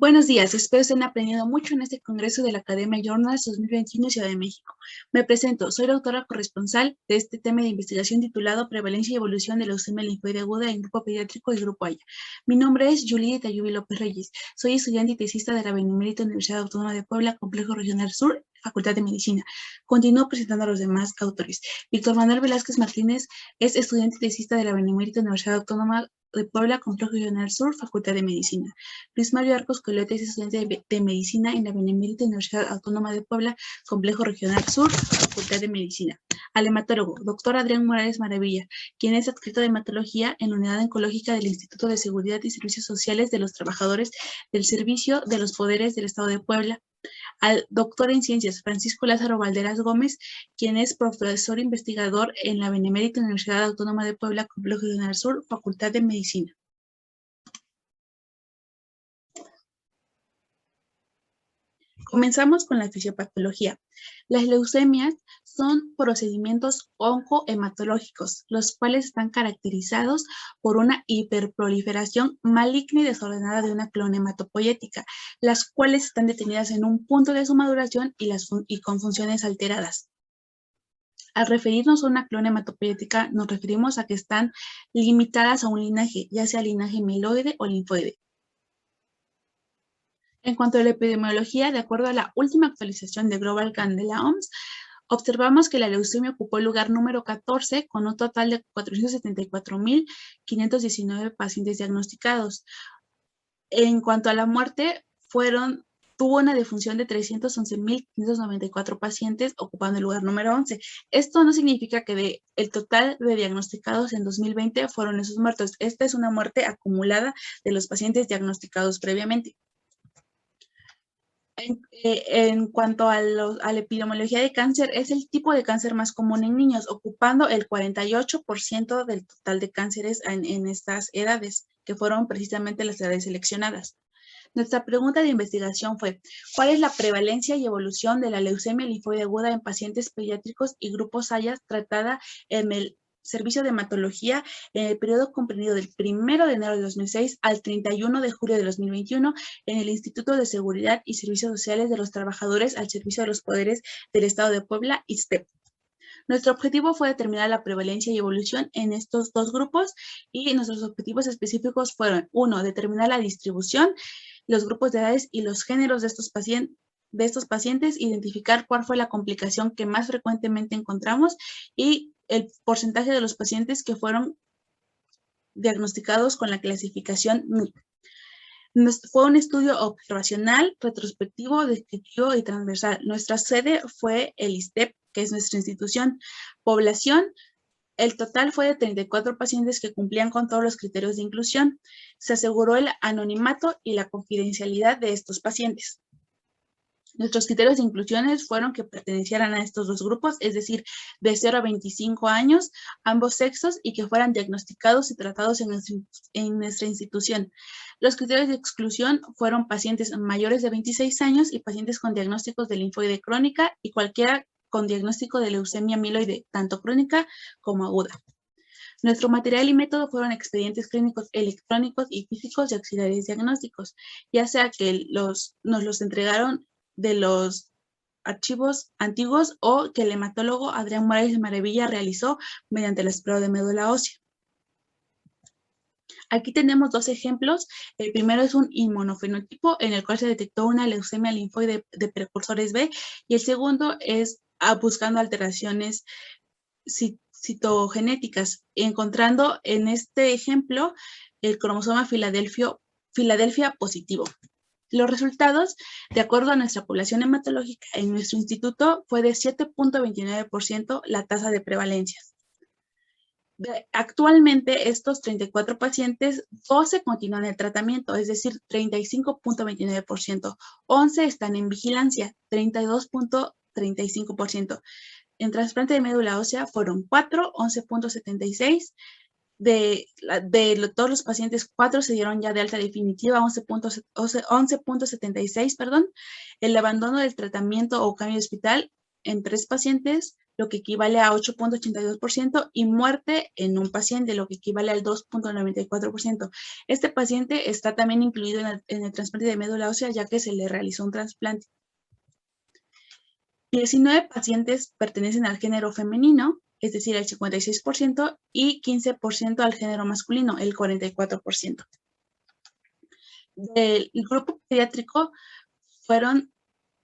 Buenos días, espero estén aprendiendo mucho en este Congreso de la Academia Journals 2021 Ciudad de México. Me presento, soy la autora corresponsal de este tema de investigación titulado Prevalencia y Evolución de la leucemia linfoide aguda en grupo pediátrico y grupo Haya. Mi nombre es Julieta Ayubi López Reyes, soy estudiante y tesista de la Benemérita Universidad Autónoma de Puebla, Complejo Regional Sur, Facultad de Medicina. Continúo presentando a los demás autores. Víctor Manuel Velázquez Martínez es estudiante y tesista de la Benemérita Universidad Autónoma de Puebla, Complejo Regional Sur, Facultad de Medicina. Luis Mario Arcos Coleta es estudiante de Medicina en la Benemérita Universidad Autónoma de Puebla, Complejo Regional Sur, Facultad de Medicina. Al hematólogo, doctor Adrián Morales Maravilla, quien es adscrito de hematología en la Unidad Oncológica del Instituto de Seguridad y Servicios Sociales de los Trabajadores del Servicio de los Poderes del Estado de Puebla. Al doctor en ciencias Francisco Lázaro Valderas Gómez, quien es profesor investigador en la Benemérita Universidad Autónoma de Puebla, Complejo Regional Sur, Facultad de Medicina. Comenzamos con la fisiopatología. Las leucemias son procedimientos oncohematológicos, los cuales están caracterizados por una hiperproliferación maligna y desordenada de una clona hematopoyética, las cuales están detenidas en un punto de su maduración y con funciones alteradas. Al referirnos a una clona hematopoyética, nos referimos a que están limitadas a un linaje, ya sea linaje mieloide o linfoide. En cuanto a la epidemiología, de acuerdo a la última actualización de Global Can de la OMS, observamos que la leucemia ocupó el lugar número 14 con un total de 474.519 pacientes diagnosticados. En cuanto a la muerte, tuvo una defunción de 311.594 pacientes, ocupando el lugar número 11. Esto no significa que el total de diagnosticados en 2020 fueron esos muertos. Esta es una muerte acumulada de los pacientes diagnosticados previamente. En cuanto a la epidemiología de cáncer, es el tipo de cáncer más común en niños, ocupando el 48% del total de cánceres en estas edades, que fueron precisamente las edades seleccionadas. Nuestra pregunta de investigación fue, ¿cuál es la prevalencia y evolución de la leucemia linfoide aguda en pacientes pediátricos y grupos Haya tratada en el Servicio de Hematología en el periodo comprendido del 1 de enero de 2006 al 31 de julio de 2021 en el Instituto de Seguridad y Servicios Sociales de los Trabajadores al Servicio de los Poderes del Estado de Puebla, ISSSTE? Nuestro objetivo fue determinar la prevalencia y evolución en estos dos grupos y nuestros objetivos específicos fueron, 1, determinar la distribución, los grupos de edades y los géneros de estos pacientes, identificar cuál fue la complicación que más frecuentemente encontramos y el porcentaje de los pacientes que fueron diagnosticados con la clasificación MIP. Fue un estudio observacional, retrospectivo, descriptivo y transversal. Nuestra sede fue el ISSSTE, que es nuestra institución. Población, el total fue de 34 pacientes que cumplían con todos los criterios de inclusión. Se aseguró el anonimato y la confidencialidad de estos pacientes. Nuestros criterios de inclusión fueron que pertenecieran a estos dos grupos, es decir, de 0 a 25 años, ambos sexos, y que fueran diagnosticados y tratados en nuestra institución. Los criterios de exclusión fueron pacientes mayores de 26 años y pacientes con diagnósticos de linfoide crónica y cualquiera con diagnóstico de leucemia mieloide, tanto crónica como aguda. Nuestro material y método fueron expedientes clínicos electrónicos y físicos y auxiliares diagnósticos, ya sea que nos los entregaron de los archivos antiguos o que el hematólogo Adrián Morales Maravilla realizó mediante el explorado de médula ósea. Aquí tenemos dos ejemplos. El primero es un inmunofenotipo en el cual se detectó una leucemia linfoide de precursores B y el segundo es buscando alteraciones citogenéticas, encontrando en este ejemplo el cromosoma Filadelfia positivo. Los resultados, de acuerdo a nuestra población hematológica en nuestro instituto, fue de 7.29% la tasa de prevalencia. Actualmente, estos 34 pacientes, 12 continúan el tratamiento, es decir, 35.29%. 11 están en vigilancia, 32.35%. En trasplante de médula ósea fueron 4, 11.76%. De todos los pacientes, 4 se dieron ya de alta definitiva, 11.76, perdón. El abandono del tratamiento o cambio de hospital en 3 pacientes, lo que equivale a 8.82%, y muerte en un paciente, lo que equivale al 2.94%. Este paciente está también incluido en el trasplante de médula ósea, ya que se le realizó un trasplante. 19 pacientes pertenecen al género femenino, es decir, el 56%, y 15% al género masculino, el 44%. Del grupo pediátrico fueron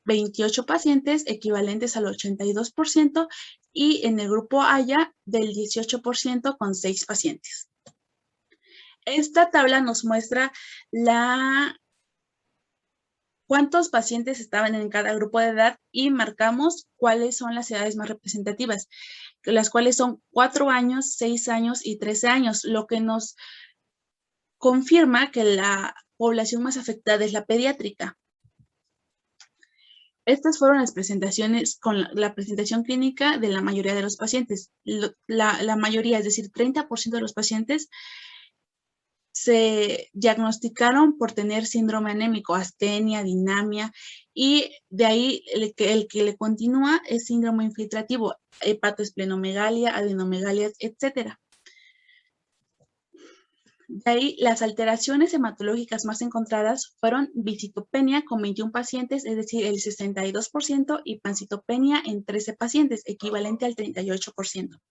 28 pacientes, equivalentes al 82%, y en el grupo Haya del 18% con 6 pacientes. Esta tabla nos muestra cuántos pacientes estaban en cada grupo de edad y marcamos cuáles son las edades más representativas, las cuales son 4 años, 6 años y 13 años, lo que nos confirma que la población más afectada es la pediátrica. Estas fueron las presentaciones con la presentación clínica de la mayoría de los pacientes. La mayoría, es decir, 30% de los pacientes se diagnosticaron por tener síndrome anémico, astenia, dinamia, y de ahí el que le continúa es síndrome infiltrativo, hepatoesplenomegalia, adenomegalia, etc. De ahí, las alteraciones hematológicas más encontradas fueron bicitopenia con 21 pacientes, es decir, el 62%, y pancitopenia en 13 pacientes, equivalente al 38%.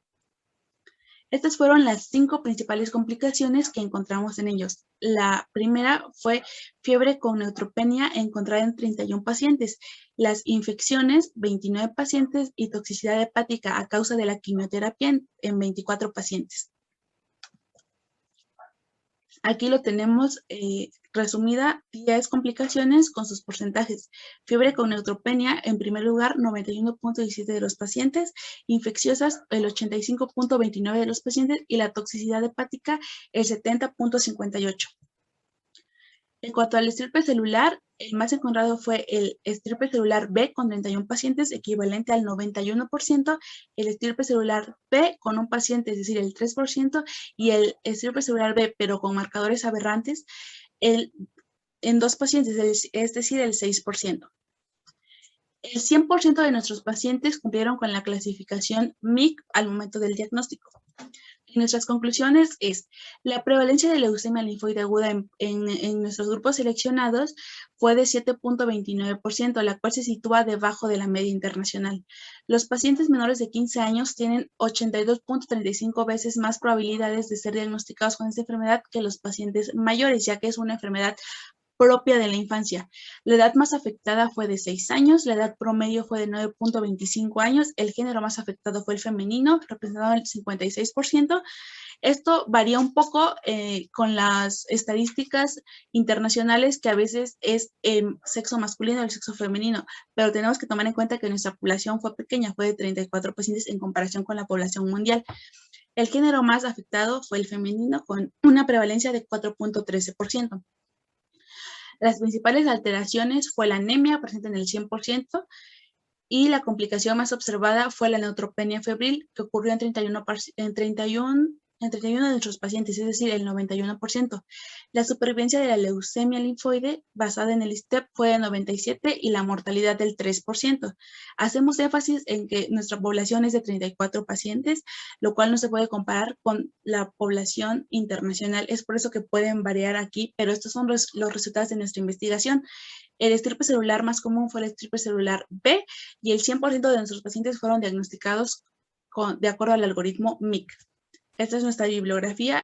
Estas fueron las 5 principales complicaciones que encontramos en ellos. La primera fue fiebre con neutropenia encontrada en 31 pacientes, las infecciones, 29 pacientes, y toxicidad hepática a causa de la quimioterapia en 24 pacientes. Aquí lo tenemos resumida, 10 complicaciones con sus porcentajes. Fiebre con neutropenia, en primer lugar, 91.17 de los pacientes, infecciosas, el 85.29 de los pacientes, y la toxicidad hepática, el 70.58. En cuanto al estirpe celular, el más encontrado fue el estirpe celular B con 31 pacientes, equivalente al 91%, el estirpe celular B con un paciente, es decir, el 3%, y el estirpe celular B, pero con marcadores aberrantes, en 2 pacientes, es decir, el 6%. El 100% de nuestros pacientes cumplieron con la clasificación MIC al momento del diagnóstico. Y nuestras conclusiones es, la prevalencia de leucemia linfoide aguda en nuestros grupos seleccionados fue de 7.29%, la cual se sitúa debajo de la media internacional. Los pacientes menores de 15 años tienen 82.35 veces más probabilidades de ser diagnosticados con esta enfermedad que los pacientes mayores, ya que es una enfermedad propia de la infancia. La edad más afectada fue de 6 años, la edad promedio fue de 9.25 años, el género más afectado fue el femenino, representado el 56%. Esto varía un poco con las estadísticas internacionales, que a veces es sexo masculino o el sexo femenino, pero tenemos que tomar en cuenta que nuestra población fue pequeña, fue de 34 pacientes en comparación con la población mundial. El género más afectado fue el femenino, con una prevalencia de 4.13%. Las principales alteraciones fue la anemia, presente en el 100%, y la complicación más observada fue la neutropenia febril, que ocurrió en 31 de nuestros pacientes, es decir, el 91%. La supervivencia de la leucemia linfoide basada en el ISTEP fue de 97% y la mortalidad del 3%. Hacemos énfasis en que nuestra población es de 34 pacientes, lo cual no se puede comparar con la población internacional. Es por eso que pueden variar aquí, pero estos son los resultados de nuestra investigación. El estirpe celular más común fue el estirpe celular B, y el 100% de nuestros pacientes fueron diagnosticados de acuerdo al algoritmo MIC. Esta es nuestra bibliografía